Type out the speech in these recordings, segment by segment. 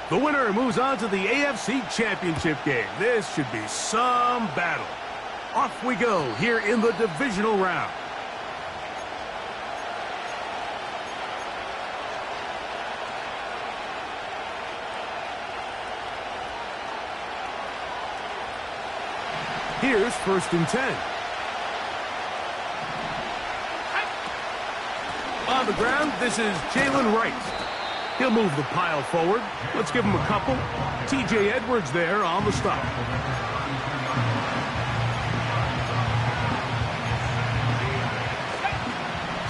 The winner moves on to the AFC Championship game. This should be some battle. Off we go here in the divisional round. Here's 1st and 10. On the ground, this is Jalen Wright. He'll move the pile forward. Let's give him a couple. T.J. Edwards there on the stop.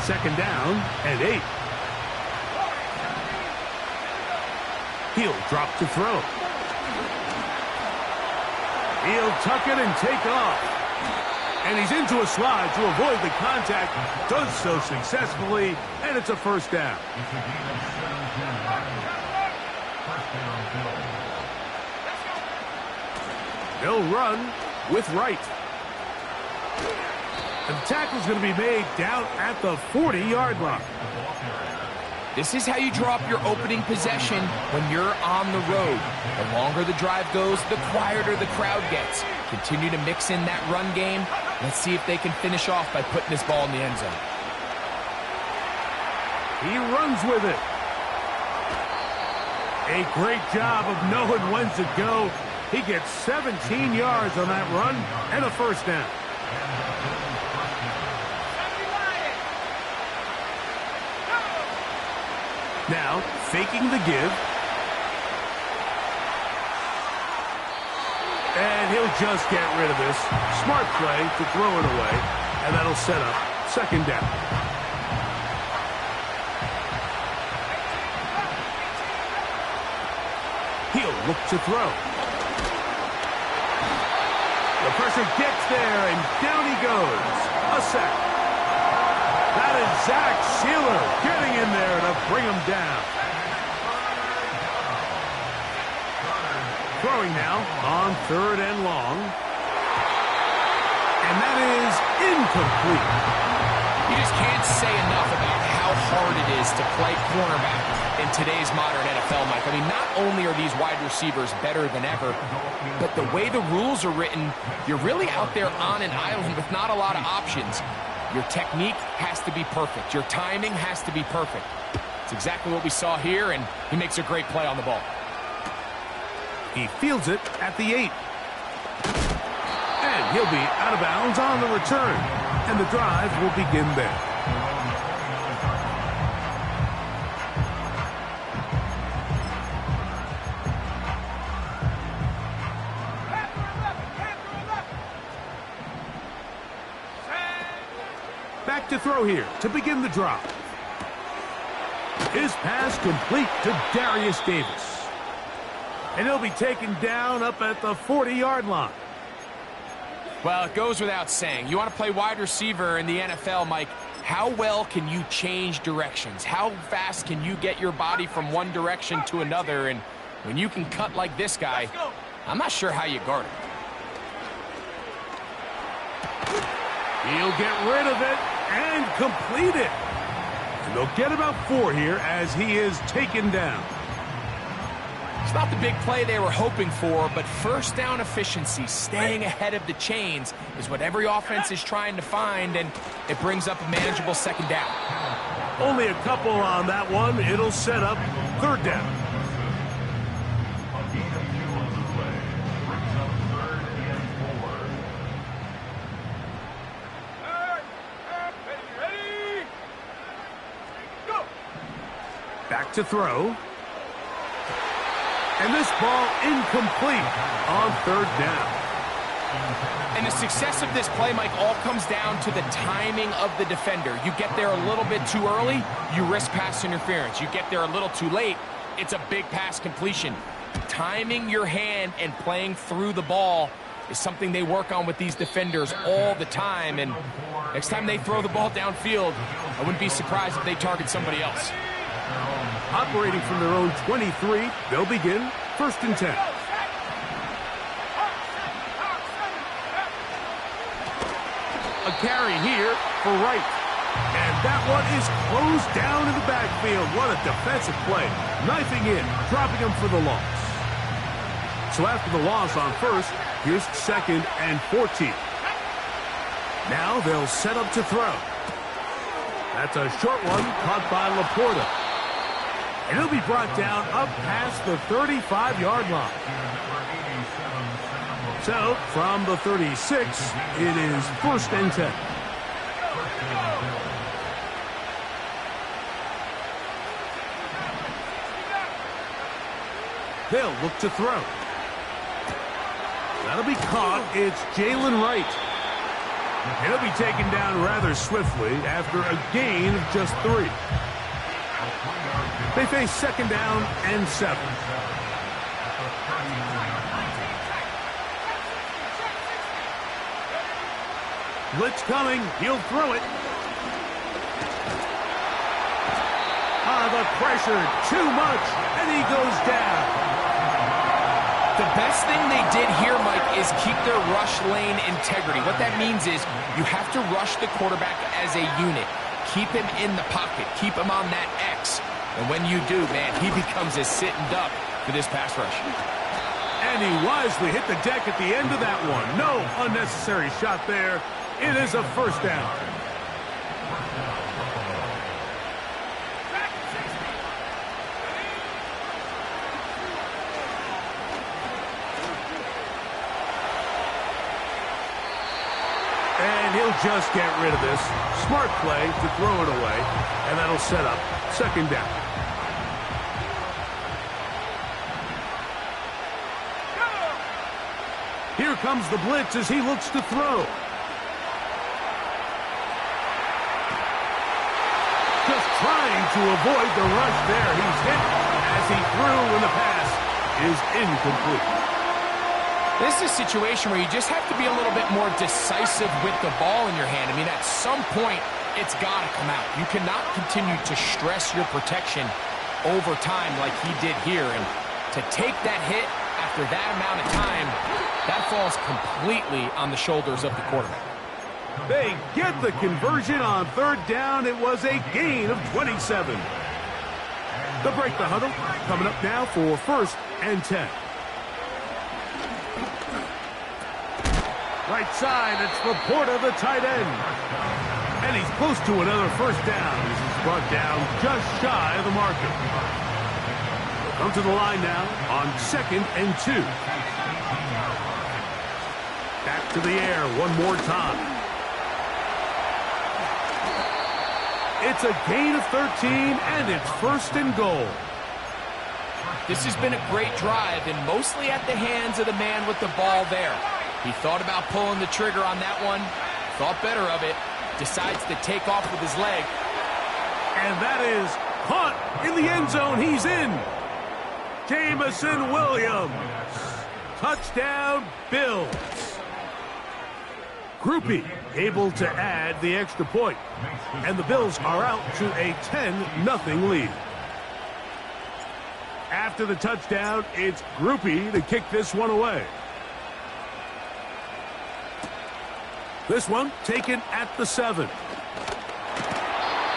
Second down and 8. He'll drop to throw. He'll tuck it and take off. And he's into a slide to avoid the contact. Does so successfully, and it's a 1st down. They'll run with Wright. And the tackle's going to be made down at the 40-yard line. This is how you draw up your opening possession when you're on the road. The longer the drive goes, the quieter the crowd gets. Continue to mix in that run game. Let's see if they can finish off by putting this ball in the end zone. He runs with it. A great job of knowing when to go. He gets 17 yards on that run and a 1st down. Now, faking the give. And he'll just get rid of this. Smart play to throw it away. And that'll set up 2nd down. He'll look to throw. The pressure gets there, and down he goes. A sack. That is Zach Sealer getting in there to bring him down. Throwing now on 3rd and long. And that is incomplete. You just can't say enough about how hard it is to play cornerback in today's modern NFL, Mike. I mean, not only are these wide receivers better than ever, but the way the rules are written, you're really out there on an island with not a lot of options. Your technique has to be perfect. Your timing has to be perfect. It's exactly what we saw here, and he makes a great play on the ball. He fields it at the 8. And he'll be out of bounds on the return. And the drive will begin there. Back to throw here to begin the drop. His pass complete to Darius Davis. And he'll be taken down up at the 40-yard line. Well, it goes without saying. You want to play wide receiver in the NFL, Mike, how well can you change directions? How fast can you get your body from one direction to another? And when you can cut like this guy, I'm not sure how you guard him. He'll get rid of it and complete it. And they'll get about 4 here as he is taken down. It's not the big play they were hoping for, but 1st down efficiency, staying ahead of the chains, is what every offense is trying to find, and it brings up a manageable 2nd down. Only a couple on that one. It'll set up 3rd down. Back to throw. And this ball incomplete on 3rd down. And the success of this play, Mike, all comes down to the timing of the defender. You get there a little bit too early, you risk pass interference. You get there a little too late, it's a big pass completion. Timing your hand and playing through the ball is something they work on with these defenders all the time. And next time they throw the ball downfield, I wouldn't be surprised if they target somebody else. Operating from their own 23, they'll begin 1st and 10. A carry here for Wright. And That one is closed down in the backfield. What a defensive play. Knifing in, dropping him for the loss. So after the loss on first, here's 2nd and 14. Now they'll set up to throw. That's a short one caught by Laporta. And he'll be brought down up past the 35-yard line. So from the 36, it is 1st and 10. They'll look to throw. That'll be caught. It's Jalen Wright. He'll be taken down rather swiftly after a gain of just 3. They face 2nd down and 7. Blitz coming. He'll throw it. The pressure, too much, and he goes down. The best thing they did here, Mike, is keep their rush lane integrity. What that means is you have to rush the quarterback as a unit. Keep him in the pocket. Keep him on that X. And when you do, man, he becomes a sitting duck for this pass rush. And he wisely hit the deck at the end of that one. No unnecessary shot there. It is a 1st down. And he'll just get rid of this. Smart play to throw it away. And that'll set up 2nd down. Here comes the blitz as he looks to throw. Just trying to avoid the rush there. He's hit as he threw when the pass is incomplete. This is a situation where you just have to be a little bit more decisive with the ball in your hand. I mean, at some point, it's got to come out. You cannot continue to stress your protection over time like he did here. And to take that hit after that amount of time, that falls completely on the shoulders of the quarterback. They get the conversion on 3rd down. It was a gain of 27. They'll break the huddle. Coming up now for 1st and 10. Right side, it's Laporta, the tight end. And he's close to another 1st down. He's brought down just shy of the marker. Come to the line now on 2nd and 2. Back to the air one more time. It's a gain of 13, and it's 1st and goal. This has been a great drive, and mostly at the hands of the man with the ball there. He thought about pulling the trigger on that one, thought better of it, decides to take off with his leg. And that is caught in the end zone. He's in. Jamison Williams. Touchdown, Bills. Groupie able to add the extra point. And the Bills are out to a 10-0 lead. After the touchdown, it's Groupie to kick this one away. This one taken at the 7.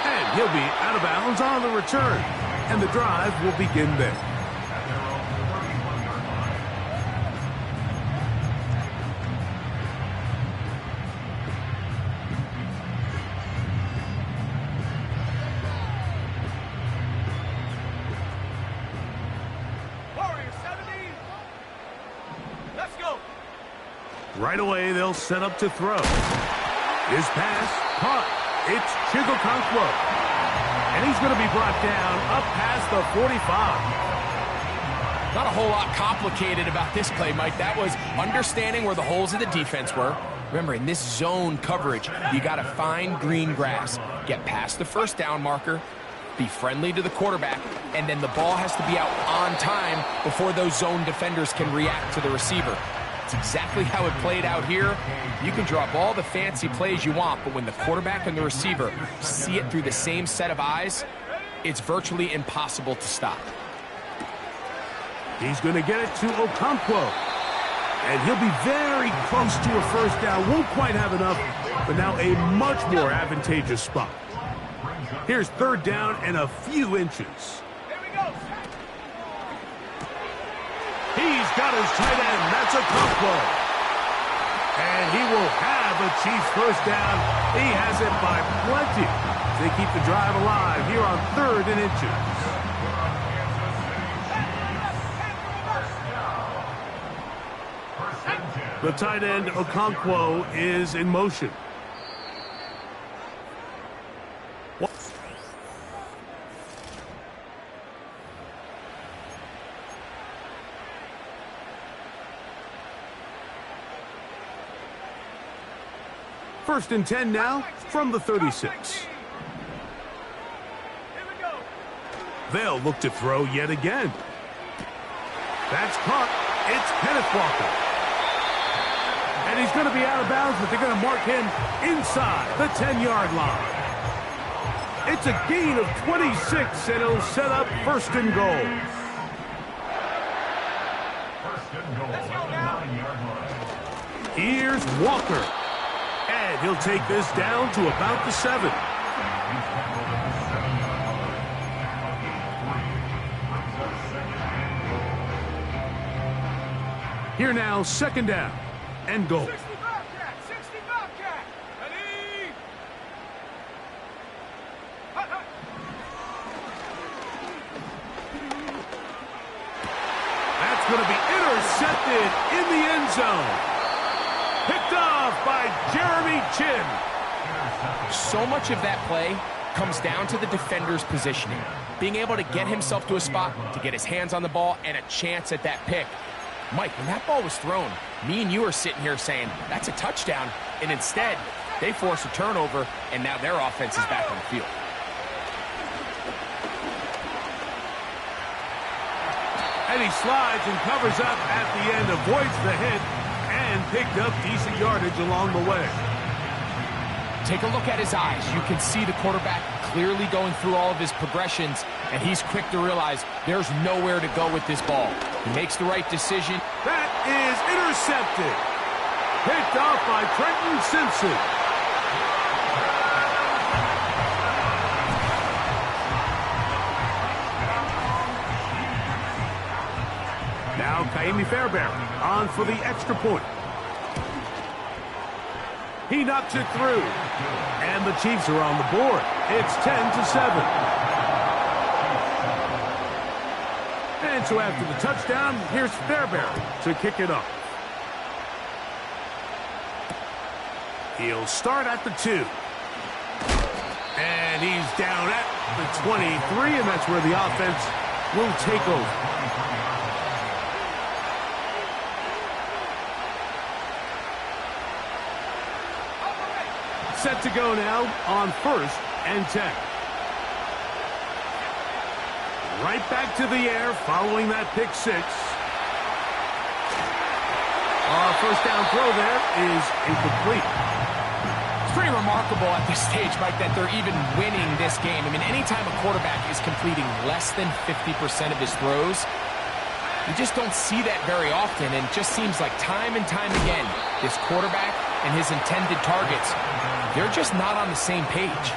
And he'll be out of bounds on the return. And the drive will begin there. Right away, they'll set up to throw. His pass caught. It's Chigokonkwo. And he's going to be brought down up past the 45. Not a whole lot complicated about this play, Mike. That was understanding where the holes of the defense were. Remember, in this zone coverage, you got to find green grass, get past the 1st down marker, be friendly to the quarterback, and then the ball has to be out on time before those zone defenders can react to the receiver. It's exactly how it played out here. You can draw up all the fancy plays you want, but when the quarterback and the receiver see it through the same set of eyes, it's virtually impossible to stop. He's going to get it to Okonkwo. And he'll be very close to a 1st down. Won't quite have enough, but now a much more advantageous spot. Here's third down and a few inches. He's got his tight end. That's a combo. And he will have a Chiefs first down. He has it by plenty. They keep the drive alive here on 3rd and inches. The tight end, Okonkwo, is in motion. First and 10 now from the 36. They'll look to throw yet again. That's caught. It's Kenneth Walker. And he's going to be out of bounds, but they're going to mark him inside the 10-yard line. It's a gain of 26, and it'll set up first and goal. Here's Walker. And he'll take this down to about the 7. Here now, second down and goal. 60 Bobcat. Ready? That's going to be intercepted in the end zone. Picked off by Jeremy Chin. So much of that play comes down to the defender's positioning. Being able to get himself to a spot, to get his hands on the ball, and a chance at that pick. Mike, when that ball was thrown, me and you are sitting here saying, that's a touchdown, and instead, they force a turnover, and now their offense is back on the field. And he slides and covers up at the end, avoids the hit, and picked up decent yardage along the way. Take a look at his eyes. You can see the quarterback clearly going through all of his progressions, and he's quick to realize there's nowhere to go with this ball. He makes the right decision. That is intercepted. Picked off by Trenton Simpson. Now Kaimi Fairbairn on for the extra point. He knocks it through. And the Chiefs are on the board. It's 10-7. And so after the touchdown, here's Fairbairn to kick it off. He'll start at the 2. And he's down at the 23, and that's where the offense will take over. Set to go now on 1st and 10. Right back to the air following that pick 6. Our first down throw there is incomplete. It's pretty remarkable at this stage, Mike, that they're even winning this game. I mean, anytime a quarterback is completing less than 50% of his throws, you just don't see that very often, and it just seems like time and time again, this quarterback and his intended targets, they're just not on the same page.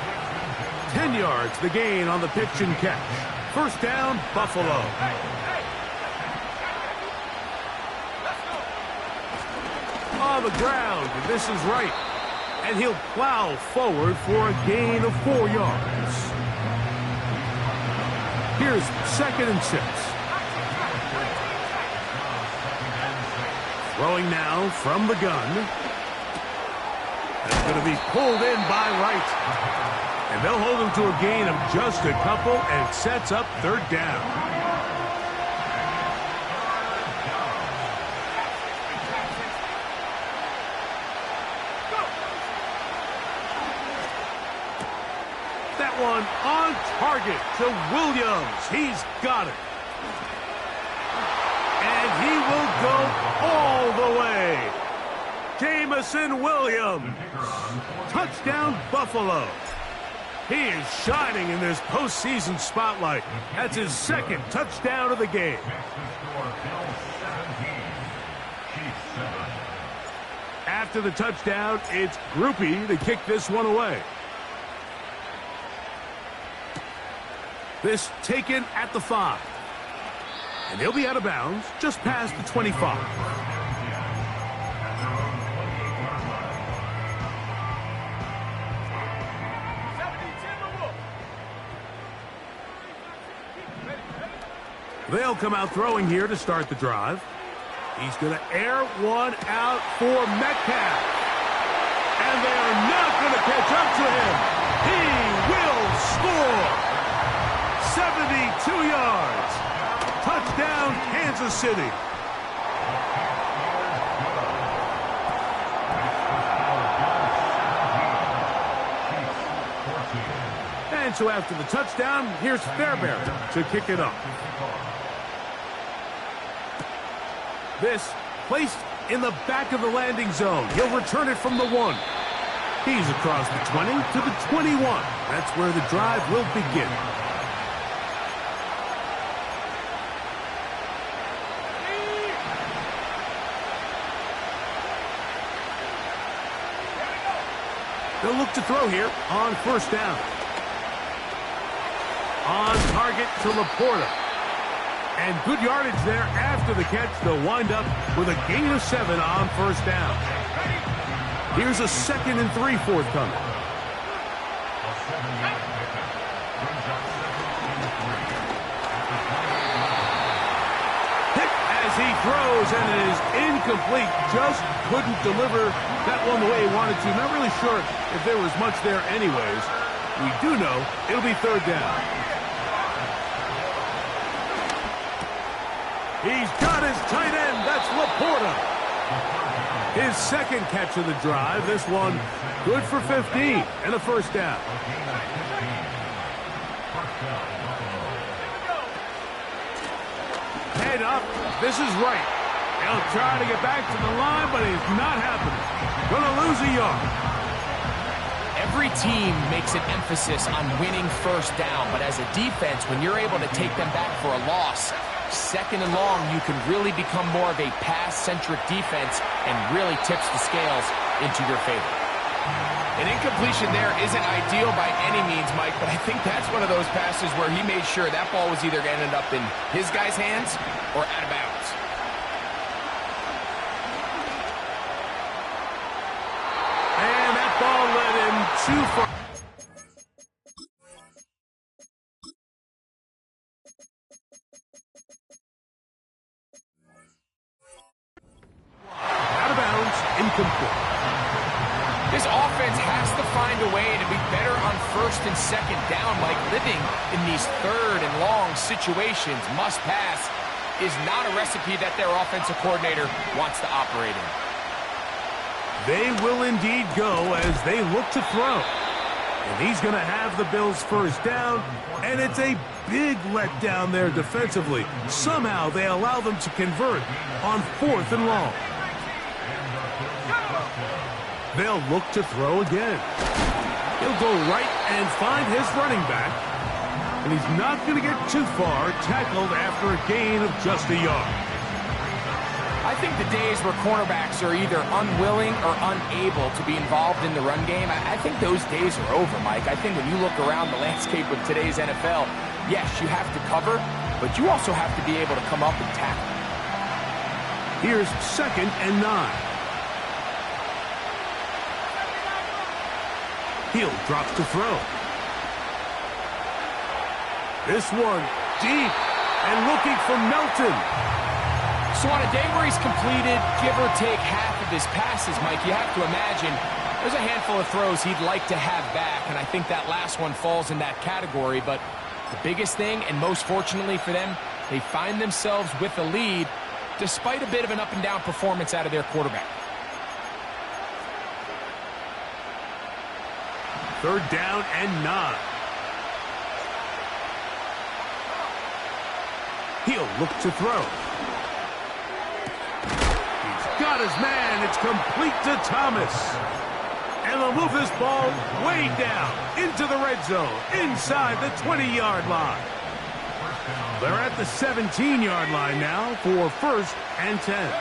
10 yards, the gain on the pitch and catch. First down, Buffalo. On the ground, this is right. And he'll plow forward for a gain of 4 yards. Here's 2nd and 6. Throwing now from the gun. That's going to be pulled in by Wright. And they'll hold him to a gain of just a couple, and it sets up 3rd down. That one on target to Williams. He's got it. And he will go all the way. Jamison Williams. Touchdown, Buffalo. He is shining in this postseason spotlight. That's his 2nd touchdown of the game. After the touchdown, it's Groupie to kick this one away. This taken at the 5. And he'll be out of bounds just past the 25. They'll come out throwing here to start the drive. He's going to air one out for Metcalf. And they are not going to catch up to him. He will score. 72 yards. Touchdown, Kansas City. And so after the touchdown, here's Fairbairn to kick it off. This placed in the back of the landing zone. He'll return it from the 1. He's across the 20 to the 21. That's where the drive will begin. They'll look to throw here on first down. On target to Laporta. And good yardage there after the catch. They'll wind up with a gain of 7 on first down. Here's a 2nd and 3 forthcoming. Hit as he throws, and it is incomplete. Just couldn't deliver that one the way he wanted to. Not really sure if there was much there anyways. We do know it'll be 3rd down. He's got his tight end. That's Laporta. His 2nd catch of the drive. This one good for 15 and a first down. Head up. This is right. He'll try to get back to the line, but it's not happening. Gonna lose a yard. Every team makes an emphasis on winning first down, but as a defense, when you're able to take them back for a loss, 2nd and long, you can really become more of a pass-centric defense and really tips the scales into your favor. An incompletion there isn't ideal by any means, Mike, but I think that's one of those passes where he made sure that ball was either going to end up in his guy's hands or out of bounds. And that ball led him too far. Incomplete. This offense has to find a way to be better on 1st and 2nd down. Like living in these 3rd and long situations, must pass, is not a recipe that their offensive coordinator wants to operate in. They will indeed go as they look to throw. And he's going to have the Bills' first down, and it's a big letdown there defensively. Somehow they allow them to convert on 4th and long. They'll look to throw again. He'll go right and find his running back. And he's not going to get too far, tackled after a gain of just a yard. I think the days where cornerbacks are either unwilling or unable to be involved in the run game, I think those days are over, Mike. I think when you look around the landscape of today's NFL, yes, you have to cover, but you also have to be able to come up and tackle. Here's 2nd and 9. Hill drops to throw. This one deep and looking for Melton. So on a day where he's completed, give or take half of his passes, Mike, you have to imagine there's a handful of throws he'd like to have back, and I think that last one falls in that category. But the biggest thing, and most fortunately for them, they find themselves with a lead despite a bit of an up-and-down performance out of their quarterback. 3rd down and 9. He'll look to throw. He's got his man. It's complete to Thomas. And they'll move this ball way down into the red zone, inside the 20-yard line. They're at the 17-yard line now for 1st and 10.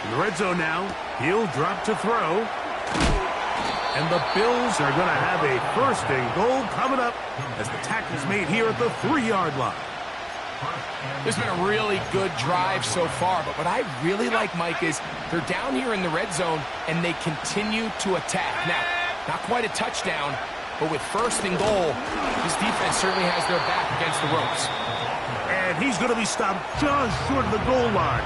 In the red zone now, he'll drop to throw. And the Bills are going to have a first and goal coming up as the tackle's made here at the 3-yard line. This has been a really good drive so far, but what I really like, Mike, is they're down here in the red zone, and they continue to attack. Now, not quite a touchdown, but with first and goal, this defense certainly has their back against the ropes. And he's going to be stopped just short of the goal line.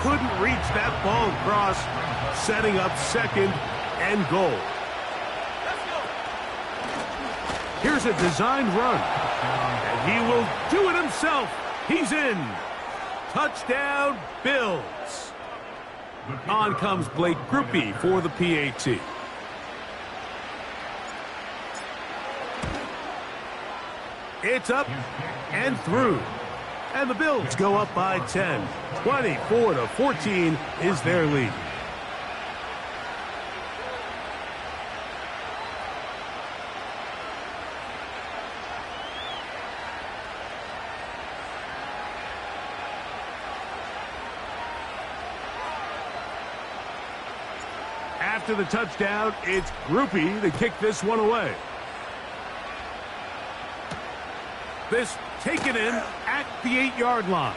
Couldn't reach that ball across, setting up second and goal. Here's a designed run, and he will do it himself. He's in. Touchdown, Bills. On comes Blake Grupe for the PAT. It's up and through. And the Bills go up by 10. 24-14 is their lead. After the touchdown, it's Grupe to kick this one away. This taken in at the 8-yard line.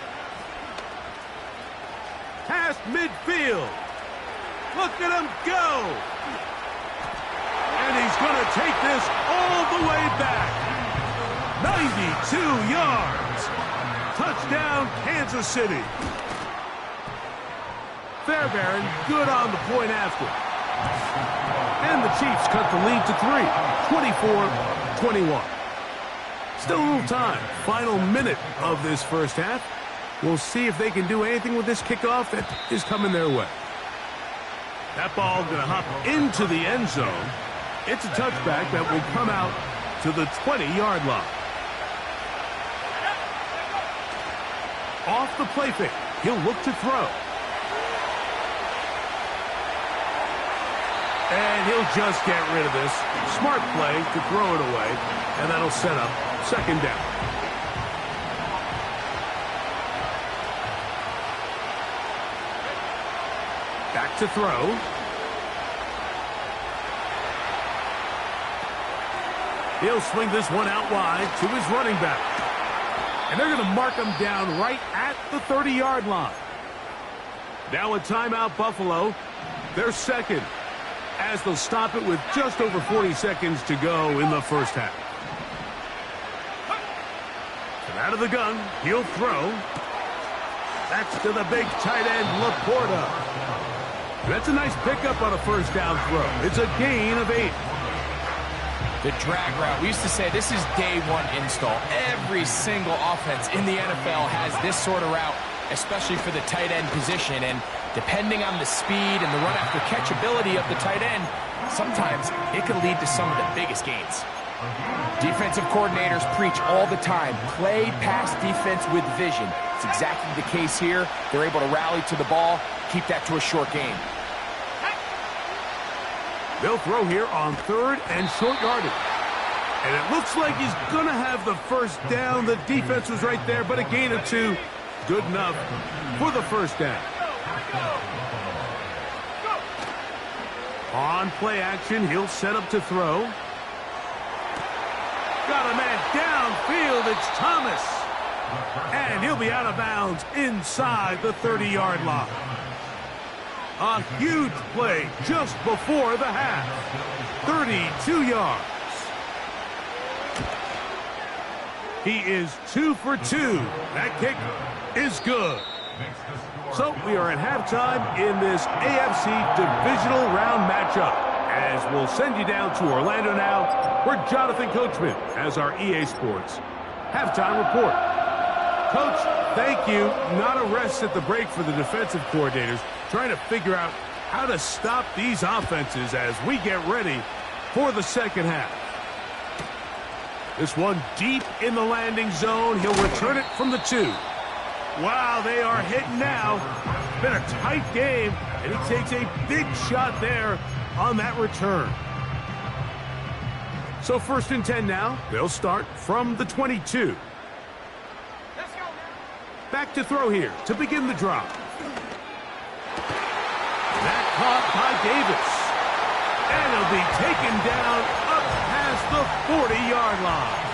Past midfield. Look at him go. And he's going to take this all the way back. 92 yards. Touchdown, Kansas City. Fairbairn good on the point after. And the Chiefs cut the lead to 3, 24-21. Still a little time. Final minute of this first half. We'll see if they can do anything with this kickoff that is coming their way. That ball going to hop into the end zone. It's a touchback that will come out to the 20-yard line. Off the play fake. He'll look to throw. And he'll just get rid of this. Smart play to throw it away. And that'll set up second down. Back to throw. He'll swing this one out wide to his running back. And they're going to mark him down right at the 30-yard line. Now a timeout, Buffalo. They're second, as they'll stop it with just over 40 seconds to go in the first half. And out of the gun, he'll throw. That's to the big tight end, Laporta. That's a nice pickup on a first down throw. It's a gain of 8. The drag route. We used to say this is day one install. Every single offense in the NFL has this sort of route, especially for the tight end position. And depending on the speed and the run after catch ability of the tight end, sometimes it can lead to some of the biggest gains. Defensive coordinators preach all the time, play pass defense with vision. It's exactly the case here. They're able to rally to the ball, keep that to a short gain. They'll throw here on third and short yardage. And it looks like he's going to have the first down. The defense was right there, but a gain of 2. Good enough for the first down. On play action, he'll set up to throw. Got a man downfield. It's Thomas. And he'll be out of bounds inside the 30-yard line. A huge play just before the half. 32 yards. He is 2 for 2. That kick is good. So we are at halftime in this AFC divisional round matchup, as we'll send you down to Orlando now, where Jonathan Coachman has our EA Sports halftime report. Coach, thank you. Not a rest at the break for the defensive coordinators, trying to figure out how to stop these offenses as we get ready for the second half. This one deep in the landing zone. He'll return it from the 2. Wow, they are hitting now. Been a tight game, and he takes a big shot there on that return. So 1st and 10 now. They'll start from the 22. Back to throw here to begin the drive. That caught by Davis. And he'll be taken down up past the 40-yard line.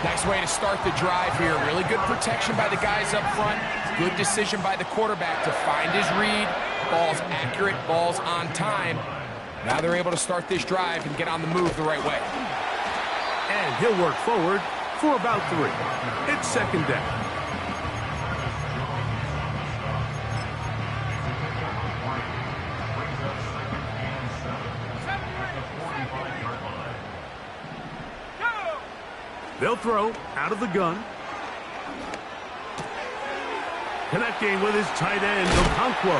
Nice way to start the drive here. Really good protection by the guys up front. Good decision by the quarterback to find his read. Ball's accurate, ball's on time. Now they're able to start this drive and get on the move the right way. And he'll work forward for about 3. It's second down. They'll throw out of the gun. Connecting with his tight end, Okonkwo.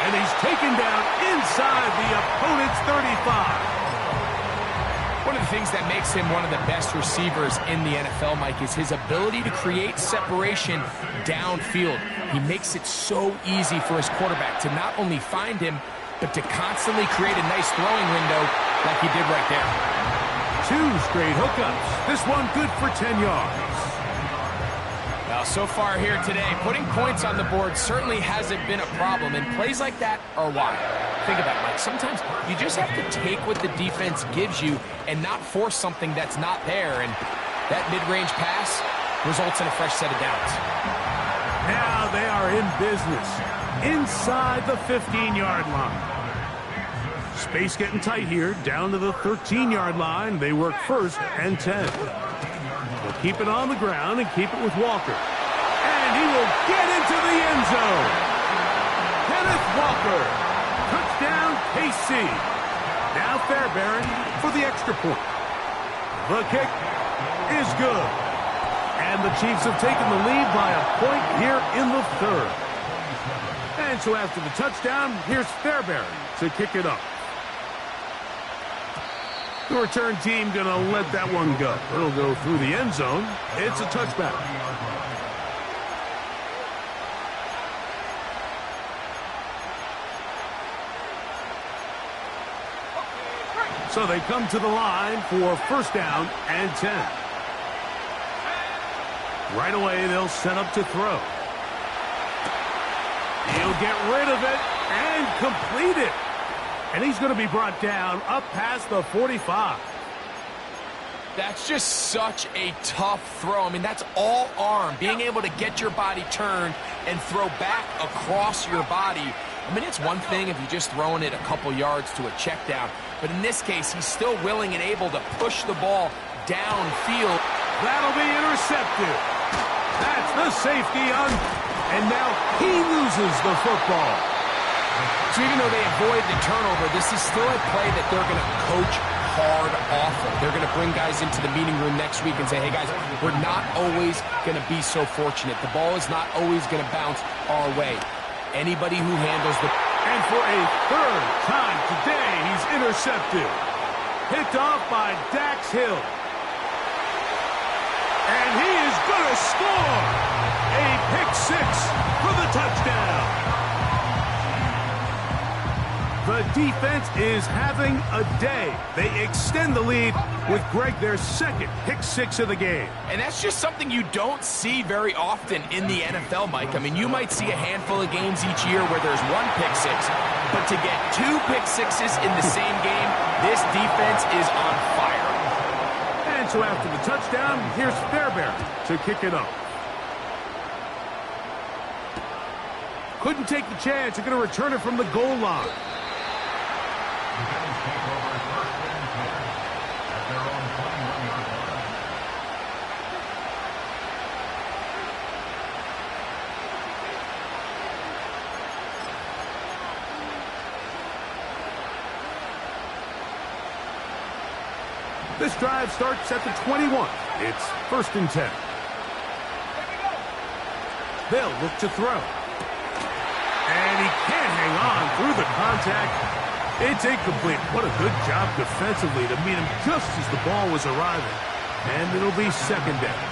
And he's taken down inside the opponent's 35. One of the things that makes him one of the best receivers in the NFL, Mike, is his ability to create separation downfield. He makes it so easy for his quarterback to not only find him, but to constantly create a nice throwing window like he did right there. 2 straight hookups. This one good for 10 yards. Well, so far here today, putting points on the board certainly hasn't been a problem, and plays like that are why. Think about it, Mike. Sometimes you just have to take what the defense gives you and not force something that's not there, and that mid-range pass results in a fresh set of downs. Now they are in business inside the 15-yard line. Space getting tight here, down to the 13-yard line. They work 1st and 10. They'll keep it on the ground and keep it with Walker. And he will get into the end zone. Kenneth Walker. Touchdown, KC. Now Fairbairn for the extra point. The kick is good. And the Chiefs have taken the lead by a point here in the 3rd. And so after the touchdown, here's Fairbairn to kick it up. The return team going to let that one go. It'll go through the end zone. It's a touchback. So they come to the line for 1st down and 10. Right away, they'll set up to throw. He'll get rid of it and complete it. And he's going to be brought down up past the 45. That's just such a tough throw. I mean, that's all arm. Being able to get your body turned and throw back across your body. I mean, it's one thing if you're just throwing it a couple yards to a check down. But in this case, he's still willing and able to push the ball downfield. That'll be intercepted. That's the safety on. And now he loses the football. So even though they avoid the turnover, this is still a play that they're going to coach hard off of. They're going to bring guys into the meeting room next week and say, hey, guys, we're not always going to be so fortunate. The ball is not always going to bounce our way. Anybody who handles the... And for a 3rd time today, he's intercepted. Picked off by Dax Hill. And he is going to score. A pick 6 for the touchdown. The defense is having a day. They extend the lead with Greg, their 2nd pick 6 of the game. And that's just something you don't see very often in the NFL, Mike. I mean, you might see a handful of games each year where there's 1 pick 6, but to get 2 pick 6s in the same game, this defense is on fire. And so after the touchdown, here's Fairbairn to kick it up. Couldn't take the chance. They're going to return it from the goal line. This drive starts at the 21. It's 1st and 10. They'll look to throw. And he can't hang on through the contact. It's incomplete. What a good job defensively to meet him just as the ball was arriving. And it'll be 2nd down.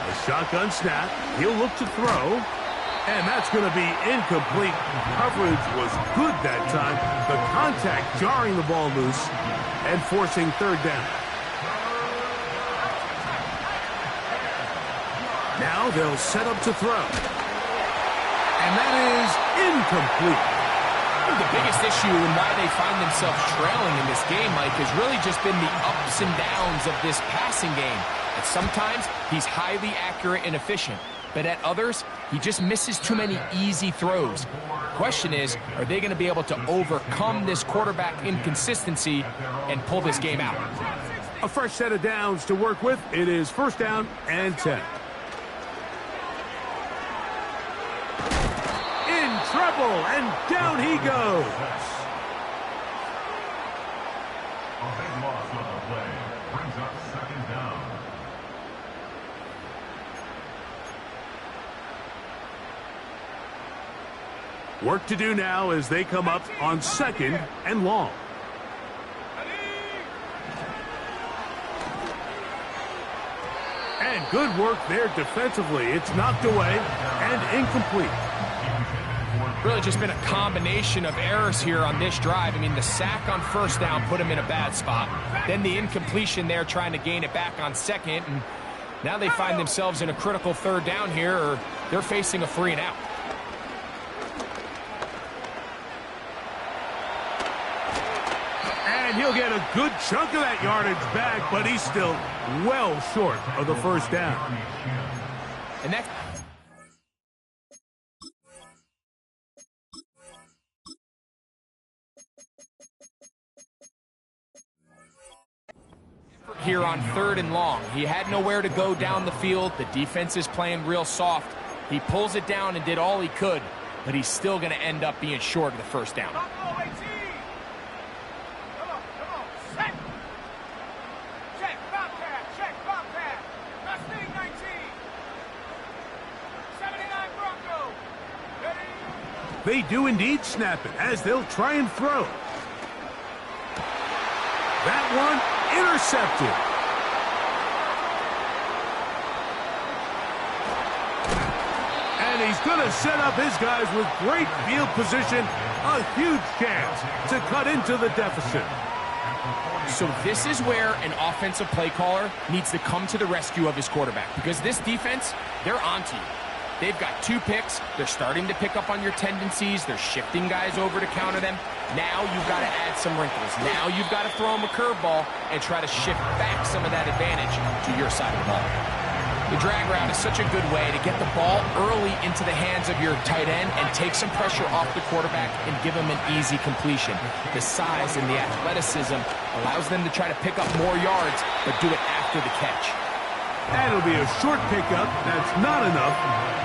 A shotgun snap. He'll look to throw. And that's going to be incomplete. Coverage was good that time. The contact jarring the ball loose and forcing 3rd down. Now they'll set up to throw. And that is incomplete. The biggest issue and why they find themselves trailing in this game, Mike, has really just been the ups and downs of this passing game. And sometimes he's highly accurate and efficient, but at others, he just misses too many easy throws. Question is, are they going to be able to overcome this quarterback inconsistency and pull this game out? A fresh set of downs to work with. It is first down and 10. In trouble, and down he goes. A big loss on the play. Brings up second down. Work to do now as they come up on second and long. And good work there defensively. It's knocked away and incomplete. Really just been a combination of errors here on this drive. I mean, the sack on first down put him in a bad spot. Then the incompletion there trying to gain it back on second. And now they find themselves in a critical third down here, or they're facing a 3 and out. And he'll get a good chunk of that yardage back, but he's still well short of the first down. And that's here on third and long. He had nowhere to go down the field. The defense is playing real soft. He pulls it down and did all he could, but he's still going to end up being short of the first down. They do indeed snap it as they'll try and throw. That one intercepted. And he's going to set up his guys with great field position. A huge chance to cut into the deficit. So this is where an offensive play caller needs to come to the rescue of his quarterback, because this defense, they're onto you. They've got 2 picks. They're starting to pick up on your tendencies. They're shifting guys over to counter them. Now you've got to add some wrinkles. Now you've got to throw them a curveball and try to shift back some of that advantage to your side of the ball. The drag route is such a good way to get the ball early into the hands of your tight end and take some pressure off the quarterback and give him an easy completion. The size and the athleticism allows them to try to pick up more yards, but do it after the catch. That'll be a short pickup. That's not enough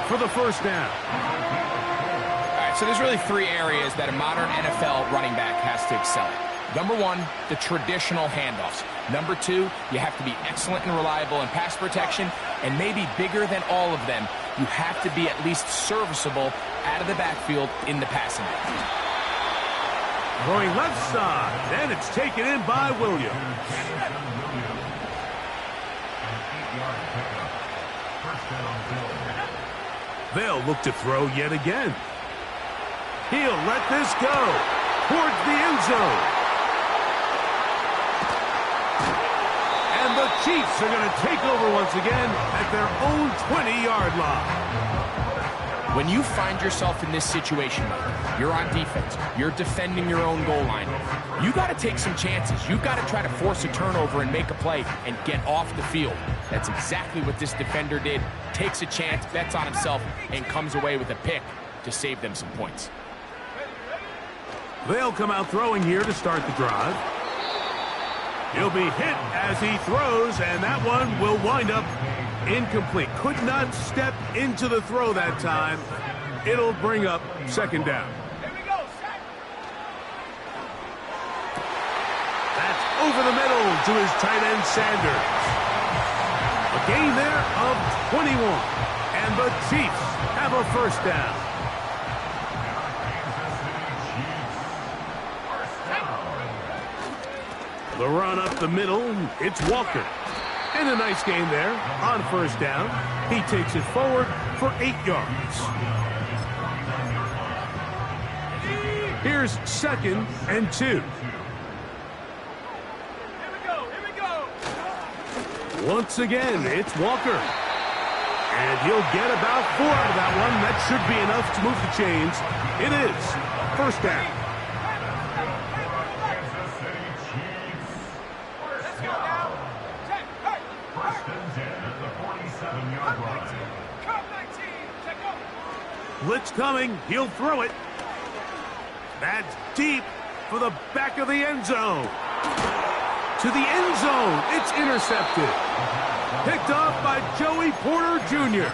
for the first down. All right, so there's really 3 areas that a modern NFL running back has to excel at. Number 1, the traditional handoffs. Number 2, you have to be excellent and reliable in pass protection. And maybe bigger than all of them, you have to be at least serviceable out of the backfield in the passing game. Throwing left side, and it's taken in by Williams. They'll look to throw yet again. He'll let this go towards the end zone. And the Chiefs are going to take over once again at their own 20-yard line. When you find yourself in this situation, you're on defense, you're defending your own goal line, you got to take some chances. You've got to try to force a turnover and make a play and get off the field. That's exactly what this defender did. Takes a chance, bets on himself, and comes away with a pick to save them some points. They'll come out throwing here to start the drive. He'll be hit as he throws, and that one will wind up incomplete. Could not step into the throw that time. It'll bring up second down. That's over the middle to his tight end, Sanders. A gain there of 21. And the Chiefs have a first down. The run up the middle, it's Walker. And a nice gain there on first down. He takes it forward for 8 yards. Here's second and 2. Once again, it's Walker. And he'll get about 4 out of that one. That should be enough to move the chains. It is first down. and 10 at the 47-yard line. Come 19. Check over. Blitz coming. He'll throw it. That's deep for the back of the end zone. To the end zone. It's intercepted. Picked off by Joey Porter Jr.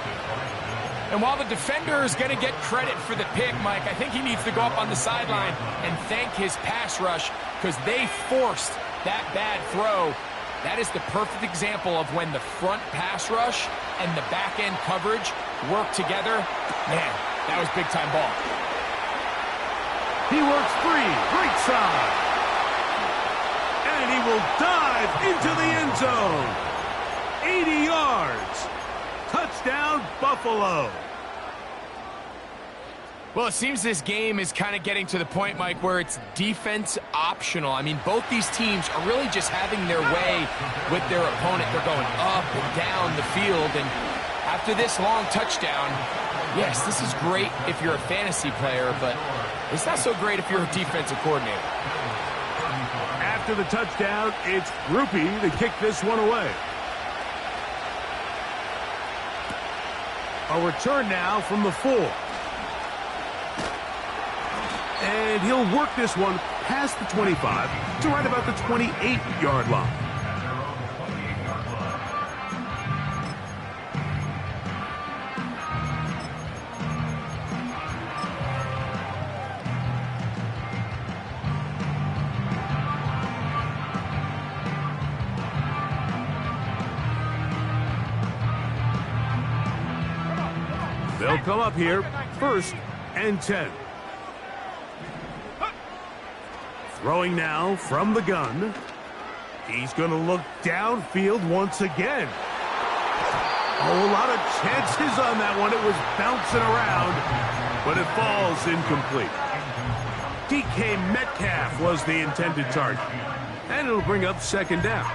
And while the defender is going to get credit for the pick, Mike, I think he needs to go up on the sideline and thank his pass rush because they forced that bad throw. That is the perfect example of when the front pass rush and the back end coverage work together. Man, that was big-time ball. He works free, right side. And he will dive into the end zone. 80 yards. Touchdown, Buffalo. Well, it seems this game is kind of getting to the point, Mike, where it's defense optional. I mean, both these teams are really just having their way with their opponent. They're going up and down the field, and after this long touchdown, yes, this is great if you're a fantasy player, but it's not so great if you're a defensive coordinator. After the touchdown, it's Groupie to kick this one away. A return now from the 4. And he'll work this one past the 25 to right about the 28-yard line. They'll come up here, 1st and 10. Throwing now from the gun. He's going to look downfield once again. Oh, a lot of chances on that one. It was bouncing around, but it falls incomplete. DK Metcalf was the intended target, and it'll bring up 2nd down.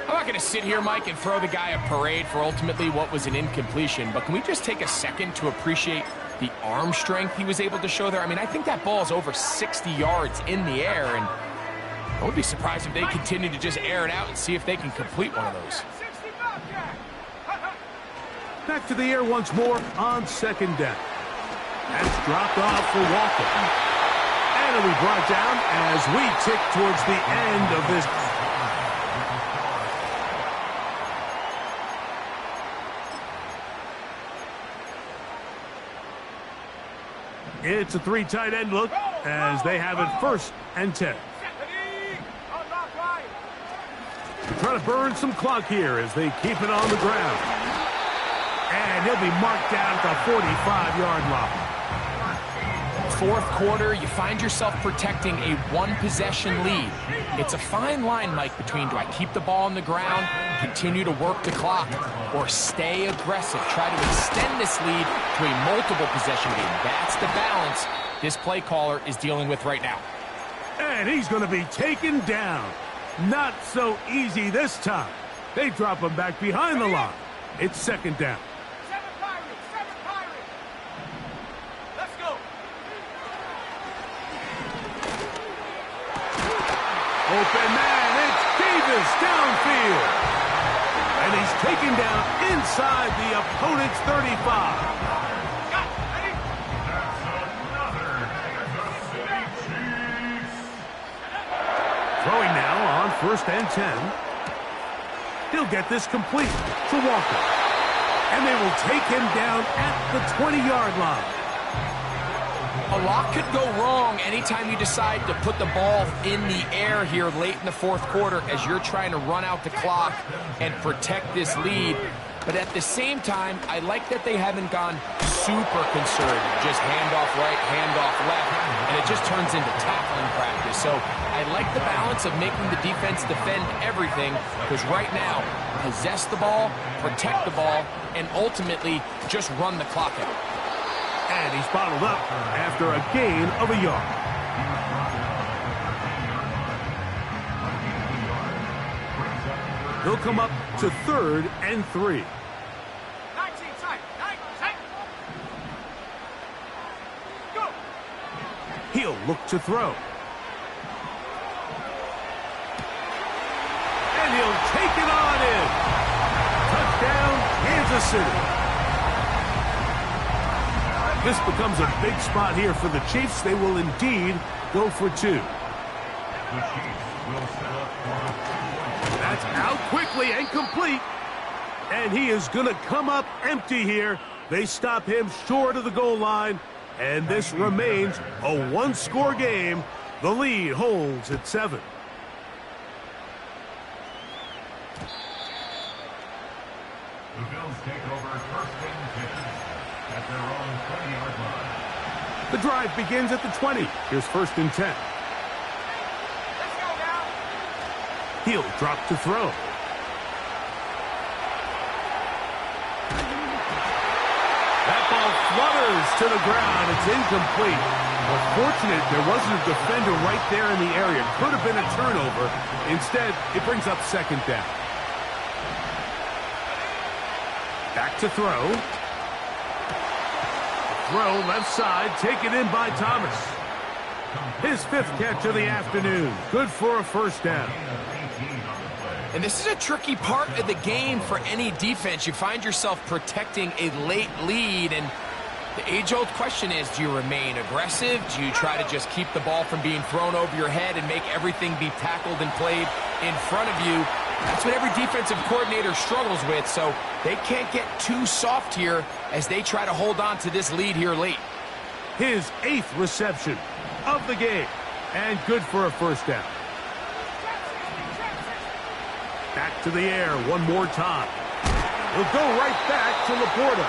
I'm not going to sit here, Mike, and throw the guy a parade for ultimately what was an incompletion, but can we just take a second to appreciate the arm strength he was able to show there? I mean, I think that ball is over 60 yards in the air, and I would be surprised if they continue to just air it out and see if they can complete one of those. Back to the air once more on 2nd down. That's dropped off for Walker. And it'll be brought down as we tick towards the end of this. It's a 3 tight end look as they have it 1st and 10. Trying to burn some clock here as they keep it on the ground. And he'll be marked down at the 45-yard line. 4th quarter, you find yourself protecting a 1-possession lead. It's a fine line, Mike, between do I keep the ball on the ground, continue to work the clock, or stay aggressive, try to extend this lead to a multiple possession game. That's the balance this play caller is dealing with right now. And he's going to be taken down. Not so easy this time. They drop him back behind the line. It's 2nd down. 7 Pirates. Let's go. Open man, it's Davis downfield. And he's taken down inside the opponent's 35. Throwing now on 1st and 10. He'll get this complete to Walker. And they will take him down at the 20-yard line. A lot could go wrong anytime you decide to put the ball in the air here late in the 4th quarter as you're trying to run out the clock and protect this lead. But at the same time, I like that they haven't gone super conservative. Just handoff right, handoff left, and it just turns into tackling practice. So I like the balance of making the defense defend everything because right now, possess the ball, protect the ball, and ultimately just run the clock out. And he's bottled up after a gain of a yard. He'll come up to 3rd and 3. 19 tight. 9 tight. Go. He'll look to throw. And he'll take it on in. City. This becomes a big spot here for the Chiefs. They will indeed go for two. The Chiefs will set up for the That's out quickly and complete. And he is going to come up empty here. They stop him short of the goal line. And this remains a one-score game. The lead holds at 7. The Bills take over first and 10 at their own 20-yard line. The drive begins at the 20. Here's first and 10. Let's go now. He'll drop to throw. That ball flutters to the ground. It's incomplete. Well, fortunate there wasn't a defender right there in the area. Could have been a turnover. Instead, it brings up second down. Back to throw. Throw left side, taken in by Thomas. His 5th catch of the afternoon. Good for a first down. And this is a tricky part of the game for any defense. You find yourself protecting a late lead, and the age-old question is, do you remain aggressive? Do you try to just keep the ball from being thrown over your head and make everything be tackled and played in front of you? That's what every defensive coordinator struggles with, so they can't get too soft here as they try to hold on to this lead here late. His 8th reception of the game, and good for a first down. Back to the air one more time. He'll go right back to Laporta.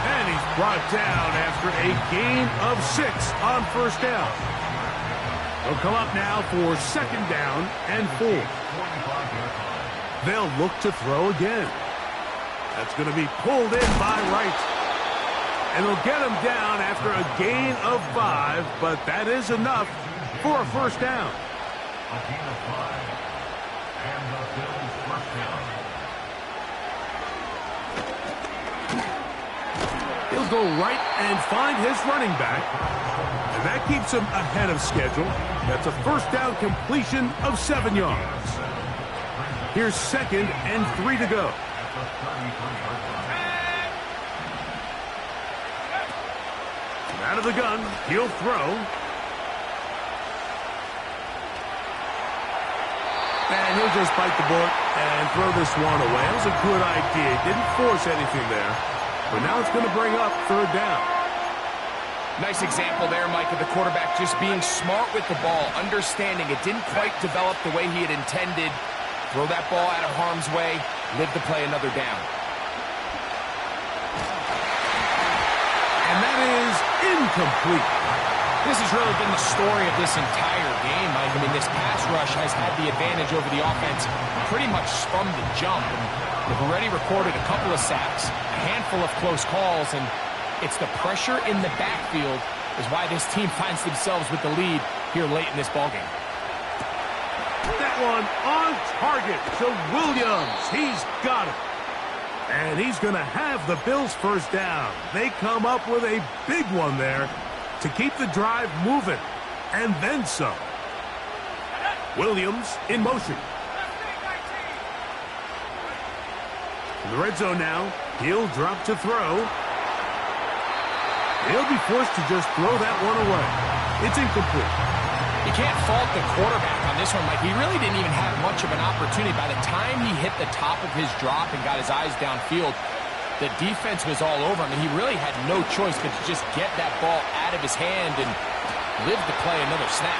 And he's brought down after a gain of 6 on first down. He'll come up now for second down and 4. They'll look to throw again. That's going to be pulled in by Wright. And they'll get him down after a gain of 5, but that is enough for a first down. A gain of 5. And the Bills first down. He'll go right and find his running back. And that keeps him ahead of schedule. That's a first down completion of 7 yards. Here's second and 3 to go. Out of the gun, he'll throw. And he'll just bite the bullet and throw this one away. That was a good idea. Didn't force anything there. But now it's going to bring up third down. Nice example there, Mike, of the quarterback just being smart with the ball, understanding it didn't quite develop the way he had intended. Throw that ball out of harm's way, live to play another down. And that is incomplete. This has really been the story of this entire game, Mike. I mean, this pass rush has had the advantage over the offense pretty much from the jump. And they've already recorded a couple of sacks, a handful of close calls, and it's the pressure in the backfield is why this team finds themselves with the lead here late in this ballgame. That one on target to Williams. He's got it. And he's going to have the Bills first down. They come up with a big one there to keep the drive moving. And then some. Williams in motion. In the red zone now. He'll drop to throw. He'll be forced to just throw that one away. It's incomplete. You can't fault the quarterback on this one, Mike. He really didn't even have much of an opportunity. By the time he hit the top of his drop and got his eyes downfield, the defense was all over him, and he really had no choice but to just get that ball out of his hand and live to play another snap.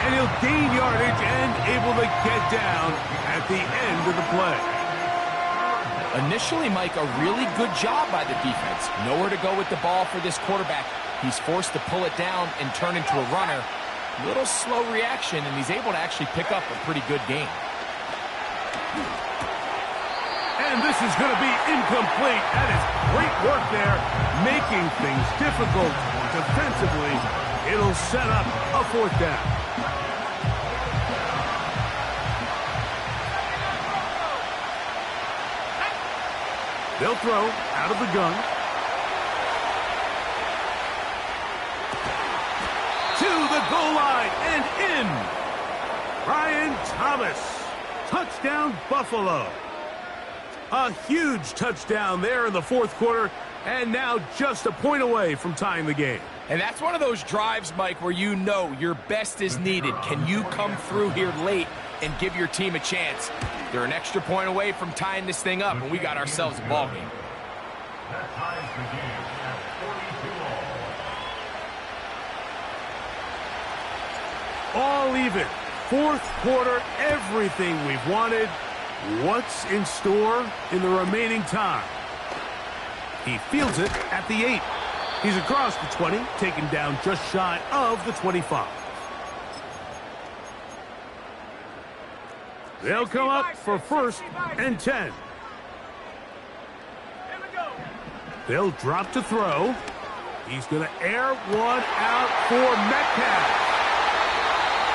And he'll gain yardage and able to get down at the end of the play. Initially, Mike, a really good job by the defense. Nowhere to go with the ball for this quarterback. He's forced to pull it down and turn into a runner. Little slow reaction, and he's able to actually pick up a pretty good game. And this is going to be incomplete. That is great work there, making things difficult defensively. It'll set up a fourth down. They'll throw out of the gun. To the goal line and in. Brian Thomas. Touchdown, Buffalo. A huge touchdown there in the fourth quarter, and now just a point away from tying the game. And that's one of those drives, Mike, where you know your best is needed. Can you come through here late and give your team a chance? They're an extra point away from tying this thing up, and we got ourselves a ball game. That ties the game at 42 all. All even. Fourth quarter, everything we've wanted. What's in store in the remaining time? He fields it at the 8. He's across the 20, taken down just shy of the 25. They'll come up for first and 10. They'll drop to throw. He's going to air one out for Metcalf.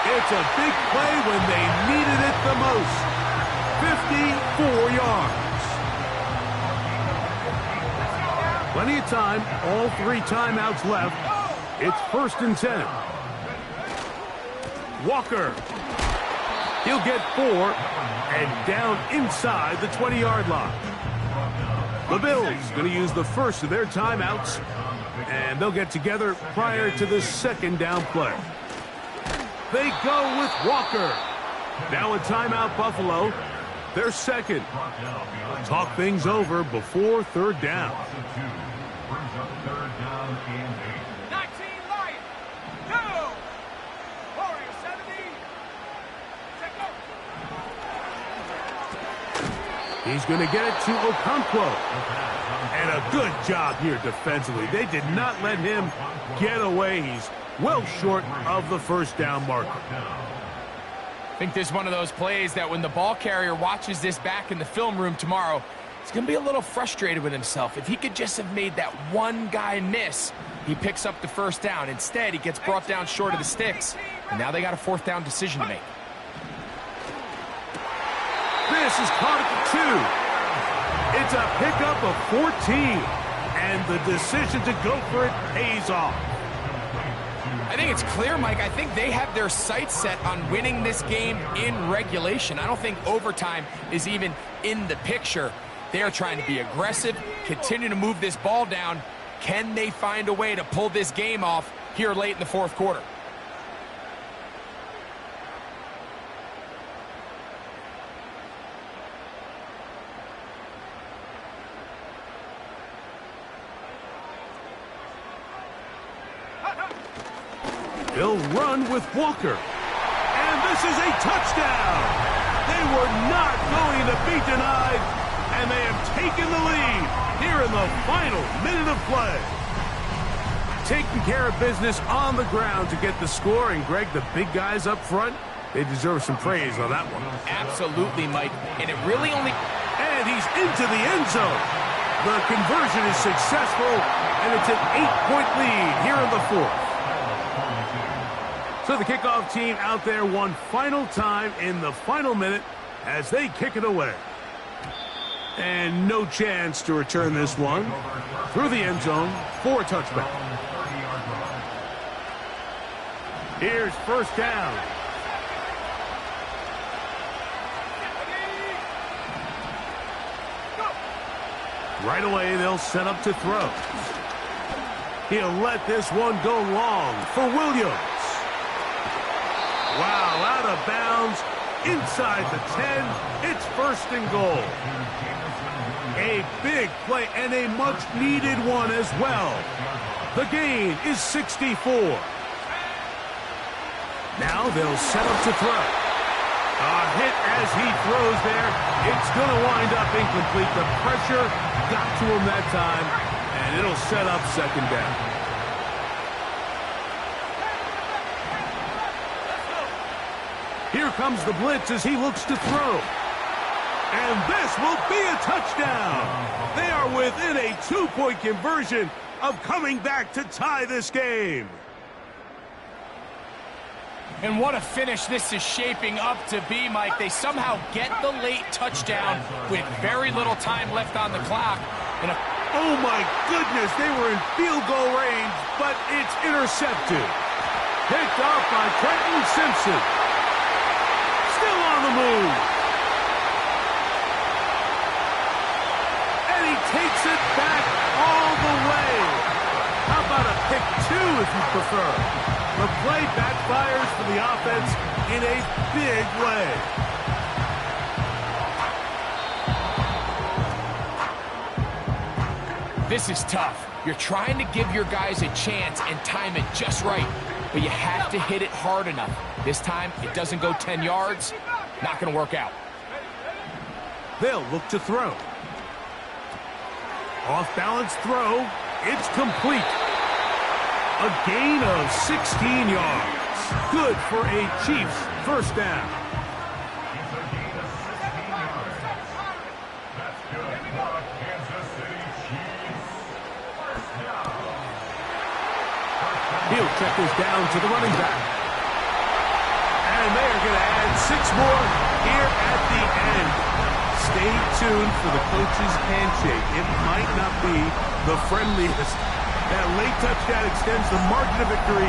It's a big play when they needed it the most. 54 yards. Plenty of time. All 3 timeouts left. It's first and 10. Walker. He'll get 4 and down inside the 20-yard line. The Bills going to use the first of their timeouts, and they'll get together prior to the second down play. They go with Walker. Now a timeout, Buffalo. Their second. Talk things over before third down. 19 Lions. Go. Warriors 70. Check out. He's going to get it to Okonkwo. And a good job here defensively. They did not let him get away. He's well short of the first down marker. I think this is one of those plays that when the ball carrier watches this back in the film room tomorrow, he's going to be a little frustrated with himself. If he could just have made that one guy miss, he picks up the first down. Instead, he gets brought down short of the sticks, and now they got a fourth down decision to make. This is caught at the 2. It's a pickup of 14, and the decision to go for it pays off. I think it's clear, Mike. I think they have their sights set on winning this game in regulation. I don't think overtime is even in the picture. They are trying to be aggressive, continue to move this ball down. Can they find a way to pull this game off here late in the fourth quarter? He'll run with Walker. And this is a touchdown. They were not going to be denied, and they have taken the lead here in the final minute of play. Taking care of business on the ground to get the score, and Greg, the big guys up front, they deserve some praise on that one. Absolutely, Mike. And it really only... And he's into the end zone. The conversion is successful, and it's an 8-point lead here in the fourth. So the kickoff team out there one final time in the final minute as they kick it away. And no chance to return this one through the end zone for a touchback. Here's first down. Right away, they'll set up to throw. He'll let this one go long for Williams. Wow, out of bounds, inside the 10, it's first and goal. A big play and a much-needed one as well. The gain is 64. Now they'll set up to throw. A hit as he throws there. It's going to wind up incomplete. The pressure got to him that time, and it'll set up second down. Here comes the blitz as he looks to throw. And this will be a touchdown. They are within a 2-point conversion of coming back to tie this game. And what a finish this is shaping up to be, Mike. They somehow get the late touchdown with very little time left on the clock. And oh my goodness, they were in field goal range, but it's intercepted. Picked off by Trenton Simpson. Still on the move. if you prefer. The play backfires for the offense in a big way. This is tough. You're trying to give your guys a chance and time it just right, but you have to hit it hard enough. This time, it doesn't go 10 yards. Not going to work out. They'll look to throw. Off-balance throw. It's complete. A gain of 16 yards. Good for a Chiefs first down. It's a gain of 16 yards. That's good for a Kansas City Chiefs. First down. He'll check this down to the running back. And they're going to add 6 more here at the end. Stay tuned for the coach's handshake. It might not be the friendliest. That late touchdown extends the margin of victory